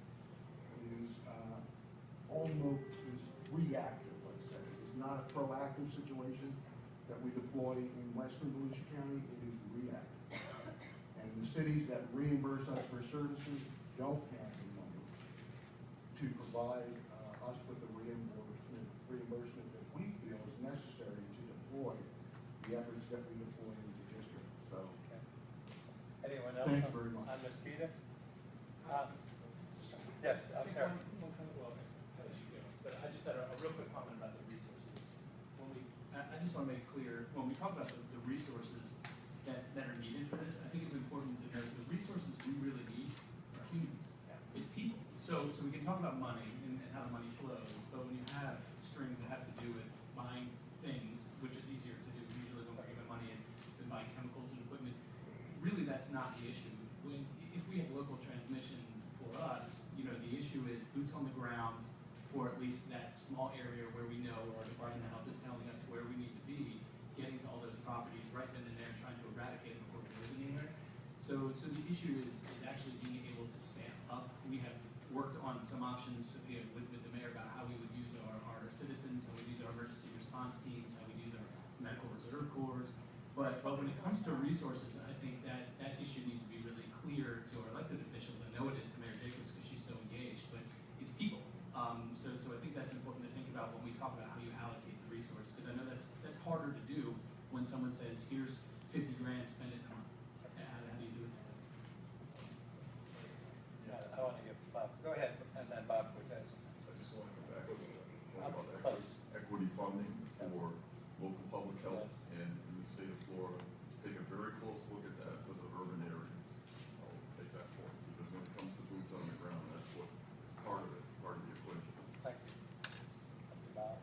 S21: is almost reactive, let's say. It's not a proactive situation that we deploy in Western Volusia County, it is reactive. And the cities that reimburse us for services don't have the money to provide us with the reimbursement that we feel is necessary to deploy the efforts that we deploy in the district. So,
S11: Anyone else?
S21: Thank you very much.
S11: On mosquito? Yes, I'm sorry.
S9: But I just had a real quick comment about the resources. I just want to make it clear, when we talk about the resources that are needed for this, I think it's important to note the resources we really need are humans. It's people. So we can talk about money and how the money flows, but when you have strings that have to do with buying things, which is easier to do usually when we're giving money and than buying chemicals and equipment, really that's not the issue. If we have local transmission for us, the issue is boots on the ground for at least that small area where we know our Department of Health is telling us where we need to be, getting to all those properties right then and there, trying to eradicate them before we live anywhere. So the issue is actually being able to staff up. We have worked on some options with the mayor about how we would use our citizens, how we use our emergency response teams, how we use our medical reserve corps. But when it comes to resources, I think that issue needs to be really clear to our elected officials. I know it is to Mayor Jacobs because she's so engaged, but it's people. So I think that's important to think about when we talk about how you allocate the resource, because I know that's harder to do when someone says, here's 50 grand, spend it in a month. How do you do it?
S11: I want to give Bob, go ahead, and then Bob Cortez.
S8: I just want to come back with equity funding for local public health and in the state of Florida. Take a very close look at that for the urban areas. I'll take that point, because when it comes to boots on the ground, that's what is part of it, part of the equation.
S11: Thank you. Bob.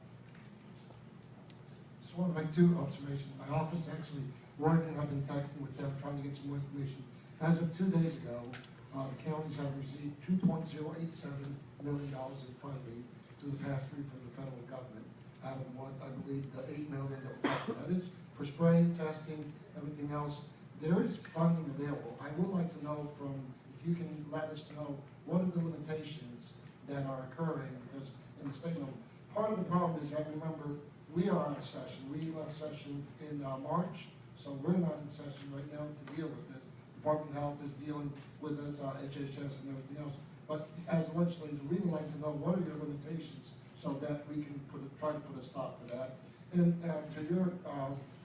S2: Just want to make two observations. My office actually working, I've been texting with them, trying to get some more information. As of 2 days ago, the counties have received $2.087 million in funding through the pass-through from the federal government, out of what I believe the $8 million that we talked about. That is for spraying, testing, everything else. There is funding available. I would like to know from, if you can let us know, what are the limitations that are occurring, because in the state of, part of the problem is, I remember, we are out of session. We left session in March, so we're not in session right now to deal with this. Department of Health is dealing with us, HHS and everything else. But as legislators, we would like to know what are your limitations so that we can try to put a stop to that. And to your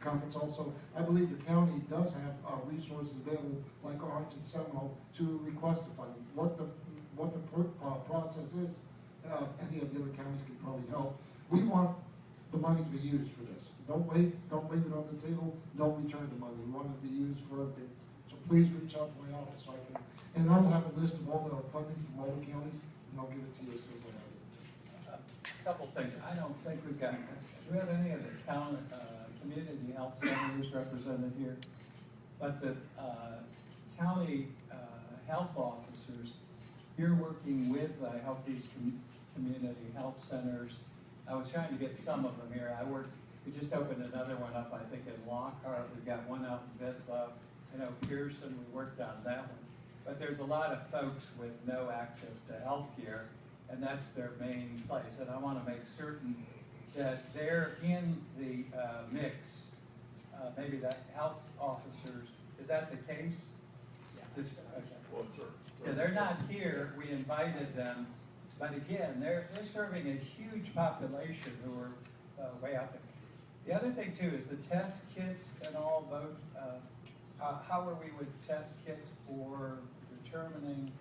S2: comments also, I believe the county does have resources available, like Orange and Seminole, to request the funding. What the process is, any of the other counties can probably help. We want the money to be used for this. Don't wait, don't leave it on the table, don't return the money. We want it to be used for everything. So please reach out to my office so I can, and I'll have a list of all the funding from all the counties, and I'll give it to you as soon as I have it.
S1: Couple things. I don't think we've got, do we have any of the town community health centers represented here? But the county health officers, you're working with, I hope these community health centers I was trying to get some of them here. We just opened another one up, I think, in Lockhart. We've got one out in Bethel. I know Pearson, we worked on that one. But there's a lot of folks with no access to health care, and that's their main place. And I want to make certain that they're in the mix. Maybe that health officers, is that the case? Yeah. Okay.
S8: Well, sure.
S1: Yeah, they're not here. We invited them. But again, they're serving a huge population who are way out there. The other thing too is the test kits and all those. How are we with test kits for determining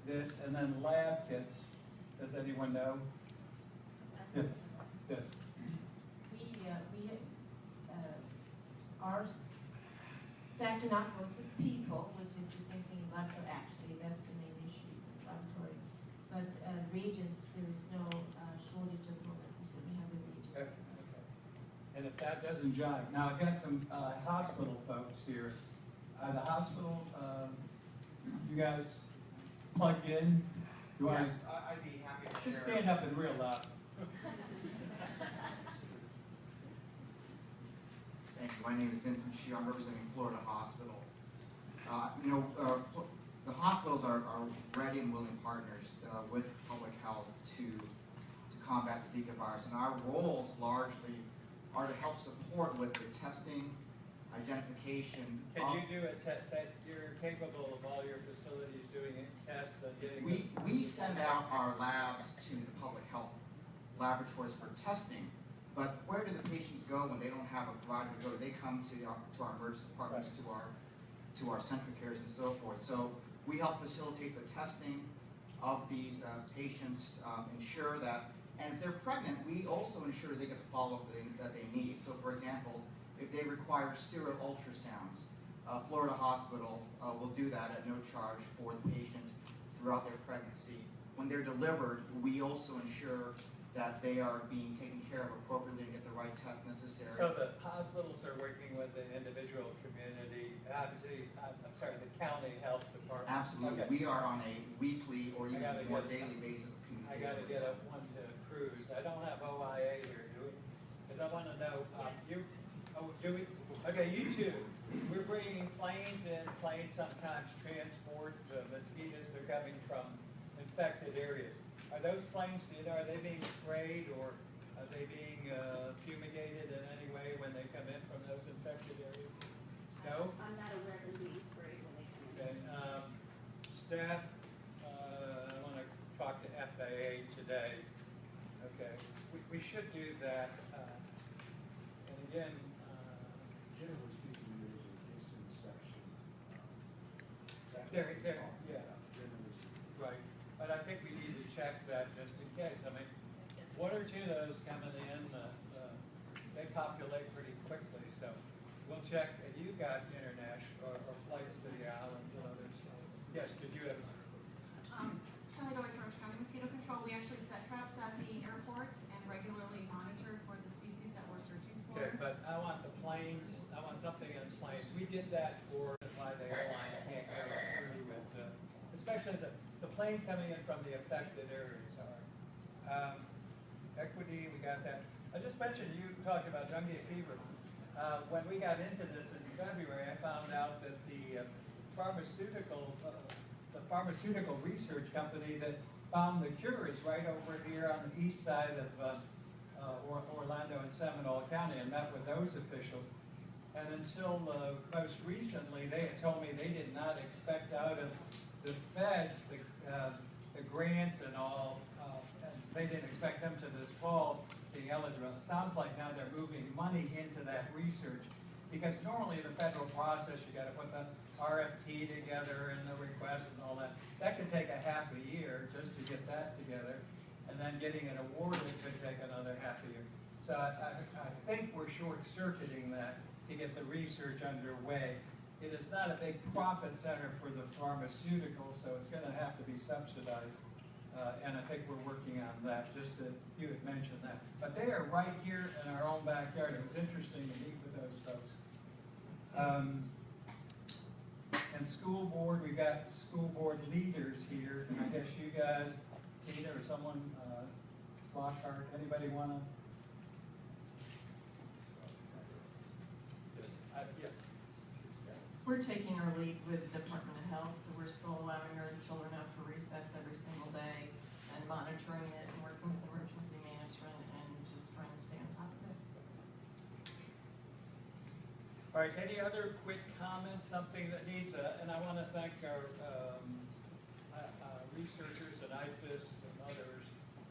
S1: this, and then lab kits? Does anyone know? Yes. Yes.
S15: Are stacking up both with people, which is the same thing in laboratory. Actually, that's the main issue with laboratory. But reagents, there is no shortage at the moment. We certainly have the reagents.
S1: Okay. And if that doesn't jive, now I've got some hospital folks here. The hospital, you guys plugged in?
S3: Yes, I'd be happy to share.
S1: Just stand up and real loud.
S3: Thank you. My name is Vincent Shee. I'm representing Florida Hospital. The hospitals are ready and willing partners with public health to combat the Zika virus, and our roles largely are to help support with the testing, identification.
S11: Can you do a test that you're capable of all your facilities doing tests and getting?
S3: We send out our labs to the public health laboratories for testing, but where do the patients go when they don't have a provider to go to? They come to our emergency departments, to our central cares and so forth. So we help facilitate the testing of these patients, ensure that, and if they're pregnant, we also ensure they get the follow-up that they need. So for example, if they require serial ultrasounds, Florida Hospital will do that at no charge for the patient throughout their pregnancy. When they're delivered, we also ensure that they are being taken care of appropriately and get the right test necessary.
S11: So the hospitals are working with the individual community, obviously, the county health department.
S3: Absolutely.
S11: Okay.
S3: We are on a weekly or even more daily basis of communication.
S11: I got to get one to cruise. I don't have OIA here, do we? Because I want to know, do we? Okay, you two. We're bringing planes in. Planes sometimes transport mosquitoes. They're coming from infected areas. Are those planes, are they being sprayed or are they being fumigated in any way when they come in from those infected areas? No?
S5: I'm not aware of them being sprayed when they come in.
S11: Okay. Staff, I want to talk to FAA today. Okay. We should do that. And again,
S21: Generally speaking, there's a distance section.
S11: yeah. Right. But I think we need to check that just in case. I mean, one or two of those coming in, they populate pretty quickly. So we'll check. And you got international or flights to the islands and others. Yes, did you have?
S7: Kelly Deutsch, Orange County Mosquito Control. We actually set traps at the airport and regularly monitor for the species that we're searching for.
S11: Okay, but I want the planes. I want something in planes. We did that for why the airlines can't go through with, especially the planes coming in from the affected areas are. Equity, we got that. I just mentioned you talked about dengue fever. When we got into this in February, I found out that the pharmaceutical research company that found the cure is right over here on the east side of Orlando and Seminole County, and met with those officials. And until most recently, they had told me they did not expect out of the feds the grants and all, and they didn't expect them to this fall being eligible. It sounds like now they're moving money into that research, because normally in the federal process, you got to put the RFP together and the request and all that. That could take a half a year just to get that together, and then getting it awarded could take another half a year. So I think we're short-circuiting that to get the research underway. It is not a big profit center for the pharmaceuticals, so it's going to have to be subsidized. And I think we're working on that, you had mentioned that. But they are right here in our own backyard. It was interesting to meet with those folks. And school board, we got school board leaders here, and I guess you guys, Tina or someone,
S1: Flockhart, anybody wanna?
S11: Yes.
S12: We're taking our lead with Department of Health. We're still allowing our children out for recess every single day and monitoring it and working with emergency management and just trying to stay on top of it.
S11: All right, any other quick comments, something that needs and I want to thank our researchers at IFAS and others.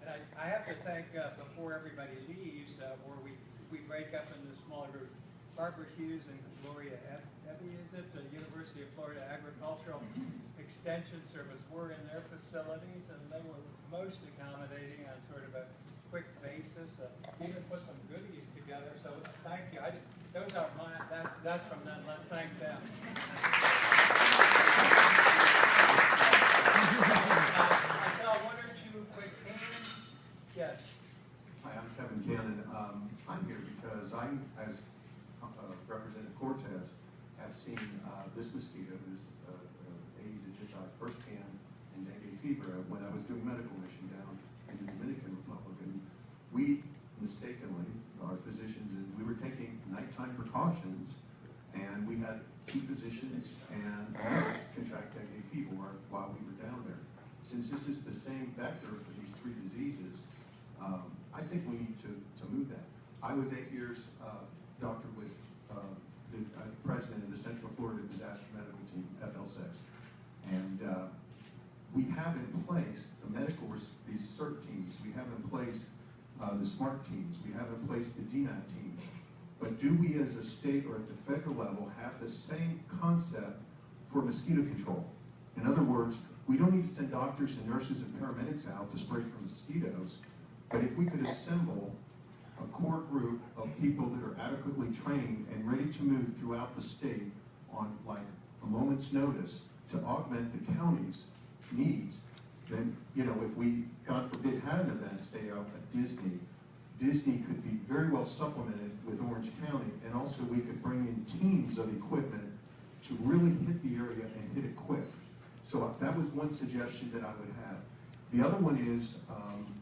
S11: And I have to thank, before everybody leaves, where we break up into smaller groups, Barbara Hughes and Gloria Ebby, is it, the University of Florida Agricultural Extension Service, were in their facilities, and they were most accommodating on sort of a quick basis. Even put some goodies together, so thank you. Those are mine, that's from them, let's thank them. I saw one or two quick hands. Yes.
S22: Hi, I'm Kevin Cannon. I'm here because I, as Representative Cortez, have seen this mosquito, this Aedes aegypti firsthand in dengue fever when I was doing medical mission down in the Dominican Republic. And we mistakenly, our physicians, and we were taking nighttime precautions, and we had 2 physicians and others contract dengue fever while we were down there. Since this is the same vector for these 3 diseases, I think we need to move that. I was 8 years doctor with the president of the Central Florida Disaster Medical Team, FL6. And we have in place the these CERT teams, we have in place the SMART teams, we have in place the DNAT teams. But do we as a state or at the federal level have the same concept for mosquito control? In other words, we don't need to send doctors and nurses and paramedics out to spray for mosquitoes, but if we could assemble a core group of people that are adequately trained and ready to move throughout the state on like a moment's notice to augment the county's needs, then, you know, if we, God forbid, had an event, say at Disney could be very well supplemented with Orange County, and also we could bring in teams of equipment to really hit the area and hit it quick. So that was one suggestion that I would have. The other one is,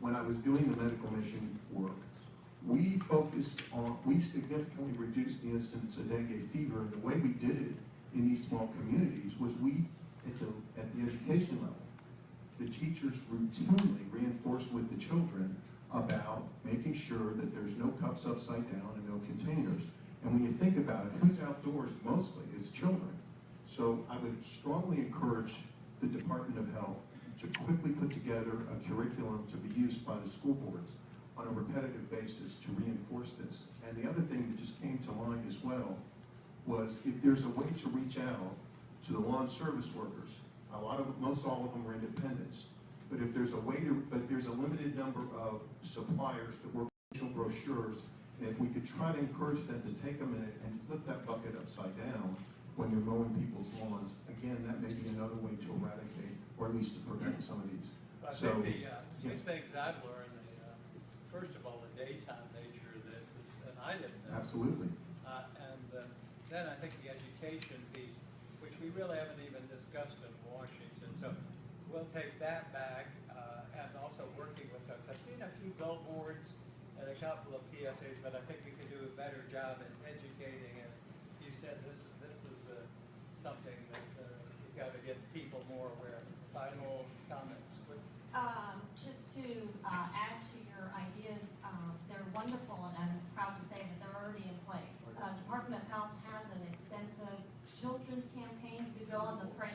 S22: when I was doing the medical mission work, we significantly reduced the incidence of dengue fever, and the way we did it in these small communities was at the education level, the teachers routinely reinforced with the children about making sure that there's no cups upside down and no containers. And when you think about it, who's outdoors mostly? It's children. So I would strongly encourage the Department of Health to quickly put together a curriculum to be used by the school boards on a repetitive basis to reinforce this. And the other thing that just came to mind as well was if there's a way to reach out to the lawn service workers, most all of them are independents, but if there's a way but there's a limited number of suppliers that work with brochures, and if we could try to encourage them to take a minute and flip that bucket upside down when they're mowing people's lawns, again, that may be another way to eradicate, or at least to prevent some of these.
S11: I think the two things I've learned, first of all, the daytime nature of this is, and I didn't know.
S22: Absolutely.
S11: Then I think the education piece, which we really haven't even discussed in Washington. So we'll take that back, and also working with us. I've seen a few billboards and a couple of PSAs, but I think we could do a better job in educating. As you said, this is something that we've got to get people more aware of. Final comments?
S7: Just to add to your ideas, they're wonderful, and I'm proud to say that they're already in place. Department of Health has an extensive children's campaign. You go on the front.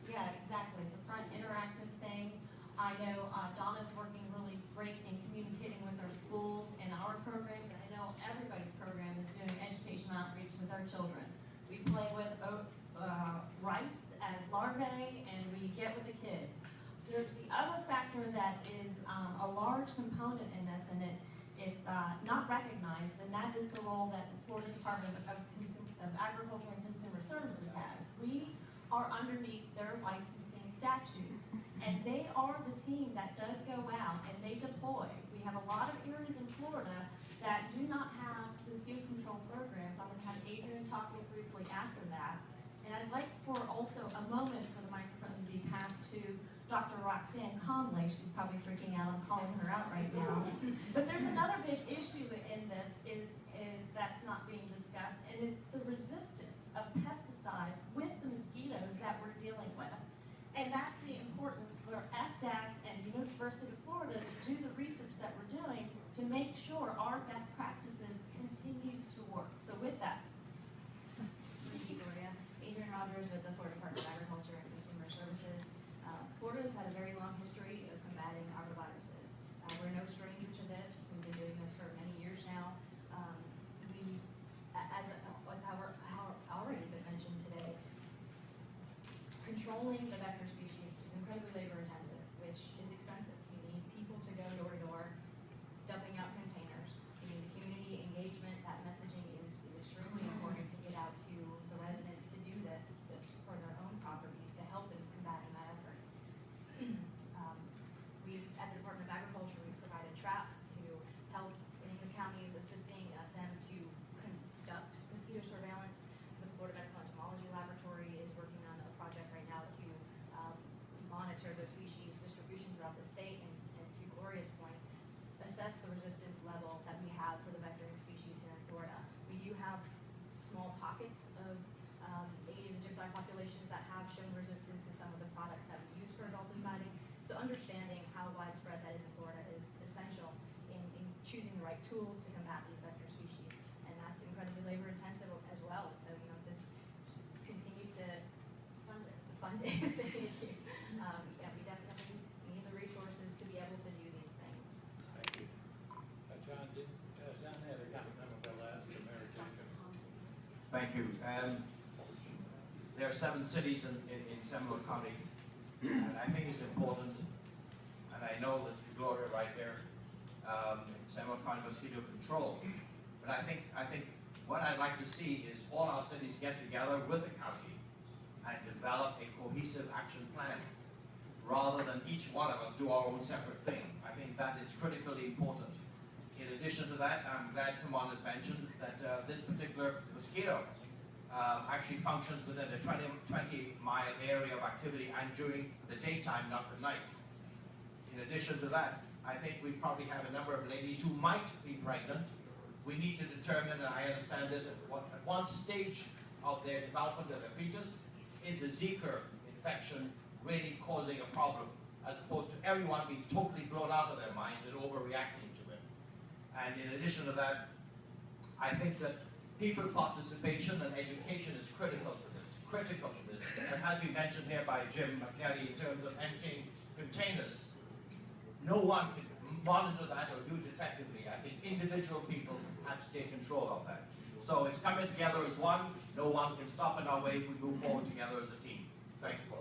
S7: Yeah, exactly. It's a front interactive thing. I know Donna's working really great in communicating with our schools and our programs, and I know everybody's program is doing education outreach with our children. We play with rice as larvae, and we get with the kids. There's the other factor that is a large component in this, and it's not recognized, and that is the role that the Florida Department of Agriculture and Consumer Services has. We are underneath their licensing statutes, and they are the team that does go out and they deploy. We have a lot of areas in Florida that do not have mosquito control programs. I'm going to have Adrian talk briefly after that. And I'd like for also a moment for the microphone to be passed to Dr. Roxanne Collins.
S15: calmly. She's probably freaking out. I'm calling her out right now. But there's another big issue in this is that's not being discussed, and it's the resistance of pesticides with the mosquitoes that we're dealing with. And that's the importance for FDACS and University of Florida to do the research that we're doing to make sure our best practices continues to work. So with that.
S4: Thank you, Gloria. Adrian Rogers with the Florida Department of Agriculture and Consumer Services. Florida has had a very long history of combating arboviruses. We're no stranger to this. We've been doing this for many years now. As already been mentioned today, controlling the vector species is incredibly labor intensive, which is expensive. You need people to go door to door, dumping out containers. You need the community engagement. That messaging is extremely important to get out to the residents to do this for their own properties to help in combating that effort. At the Department of Agriculture, we've provided traps to help any of the counties, assisting them to conduct mosquito surveillance. The Florida Medical Entomology Laboratory is working on a project right now to monitor the species distribution throughout the state and to Gloria's point, assess the resistance level that we have for the vectoring species here in Florida. We do have small pockets of Aedes aegypti populations that have shown resistance to some of the products that we use for adulticiding. So understanding how widespread that is in Florida is essential in choosing the right tools to combat these vector species. And that's incredibly labor intensive as well. So, this just continue to fund it. Thank you. Yeah, we definitely need the resources to be able to do these things.
S11: Thank you. John, down there, the county member bill asked the Mayor Jacobs.
S10: Thank you. There are 7 cities in Seminole County, and I think it's important, and I know that Gloria right there, Seminole County Mosquito Control, but I think what I'd like to see is all our cities get together with the county and develop a cohesive action plan, rather than each one of us do our own separate thing. I think that is critically important. In addition to that, I'm glad someone has mentioned that this particular mosquito actually functions within a 20-mile area of activity and during the daytime, not the night. In addition to that, I think we probably have a number of ladies who might be pregnant. We need to determine, and I understand this, at one stage of their development of a fetus, is a Zika infection really causing a problem, as opposed to everyone being totally blown out of their minds and overreacting to it. And in addition to that, I think that people participation and education is critical to this. As has been mentioned here by Jim McNally in terms of emptying containers. No one can monitor that or do it effectively. I think individual people have to take control of that. So it's coming together as one. No one can stop in our way if we move forward together as a team. Thank you.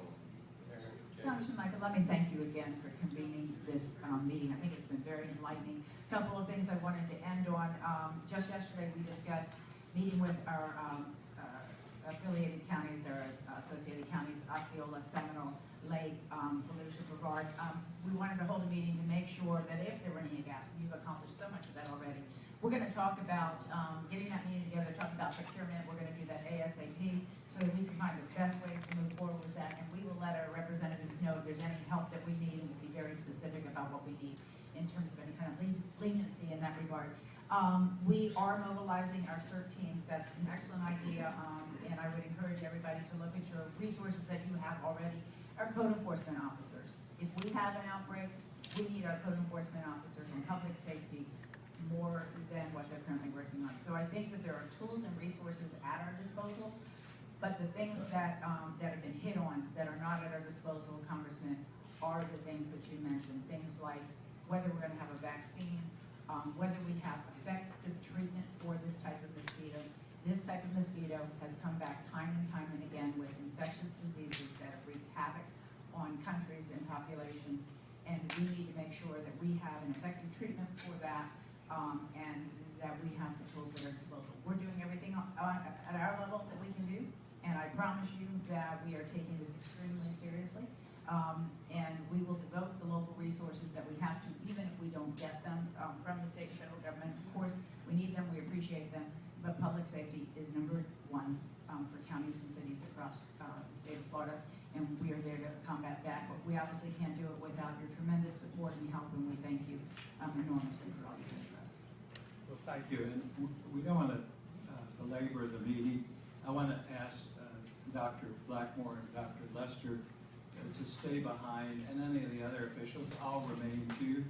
S17: Congressman Michael, let me thank you again for convening this meeting. I think it's been very enlightening. A couple of things I wanted to end on. Just yesterday we discussed meeting with our affiliated counties, or associated counties, Osceola, Seminole, Lake, Volusia, Brevard. We wanted to hold a meeting to make sure that if there were any gaps, and you've accomplished so much of that already, we're going to talk about getting that meeting together, talk about procurement. We're going to do that ASAP so that we can find the best ways to move forward with that. And we will let our representatives know if there's any help that we need, and we'll be very specific about what we need in terms of any kind of leniency in that regard. We are mobilizing our CERT teams. That's an excellent idea, and I would encourage everybody to look at your resources that you have already. Our code enforcement officers. If we have an outbreak, we need our code enforcement officers and public safety more than what they're currently working on. So I think that there are tools and resources at our disposal, but the things that have been hit on that are not at our disposal, Congressman, are the things that you mentioned. Things like whether we're going to have a vaccine, whether we have effective treatment for this type of mosquito. This type of mosquito has come back time and again with infectious diseases that have wreaked havoc on countries and populations, and we need to make sure that we have an effective treatment for that, and that we have the tools at our disposal. We're doing everything at our level that we can do, and I promise you that we are taking this extremely seriously, and we will devote the local resources that we have to, even if we don't get them from the state and federal government. Of course, we need them, we appreciate them, but public safety is number one for counties and cities across the state of Florida, and we are there to combat that. But we obviously can't do it without your tremendous support and help, and we thank you enormously for all you do for us.
S1: Well, thank you, and we don't want to belabor the meeting. I want to ask Dr. Blackmore and Dr. Lester to stay behind, and any of the other officials. I'll remain too.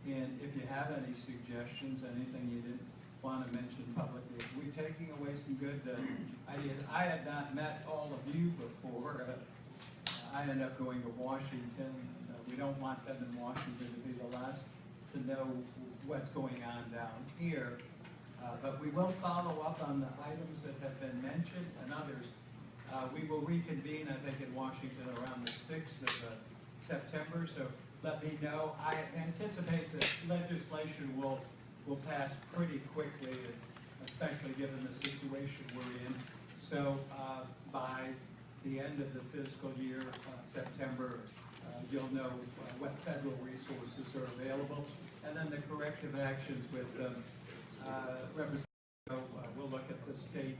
S1: And if you have any suggestions, anything you didn't want to mention publicly, we're taking away some good ideas. I had not met all of you before. I ended up going to Washington. We don't want them in Washington to be the last to know what's going on down here. But we will follow up on the items that have been mentioned and others. We will reconvene, I think, in Washington around the 6th of September, so let me know. I anticipate that legislation will pass pretty quickly, especially given the situation we're in. So by the end of the fiscal year, September, you'll know what federal resources are available. And then the corrective actions with Representative, we'll look at the state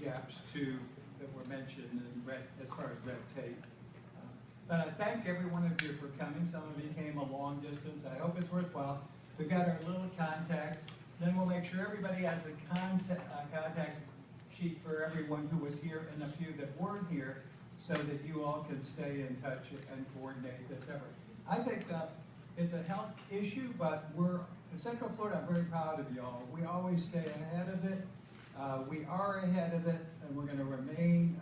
S1: gaps too that were mentioned in as far as red tape. But I thank every one of you for coming. Some of you came a long distance. I hope it's worthwhile. We've got our little contacts. Then we'll make sure everybody has a contact sheet for everyone who was here and a few that weren't here, so that you all can stay in touch and coordinate this effort. I think it's a health issue, but we're in Central Florida. I'm very proud of y'all. We always stay ahead of it. We are ahead of it, and we're going to remain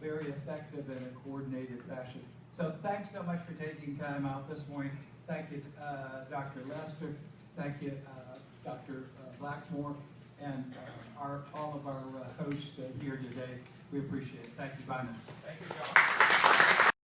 S1: very effective in a coordinated fashion. So thanks so much for taking time out this morning. Thank you, Dr. Lester. Thank you, Dr. Blackmore, and all of our hosts here today. We appreciate it. Thank you. Bye now.
S6: Thank you, John.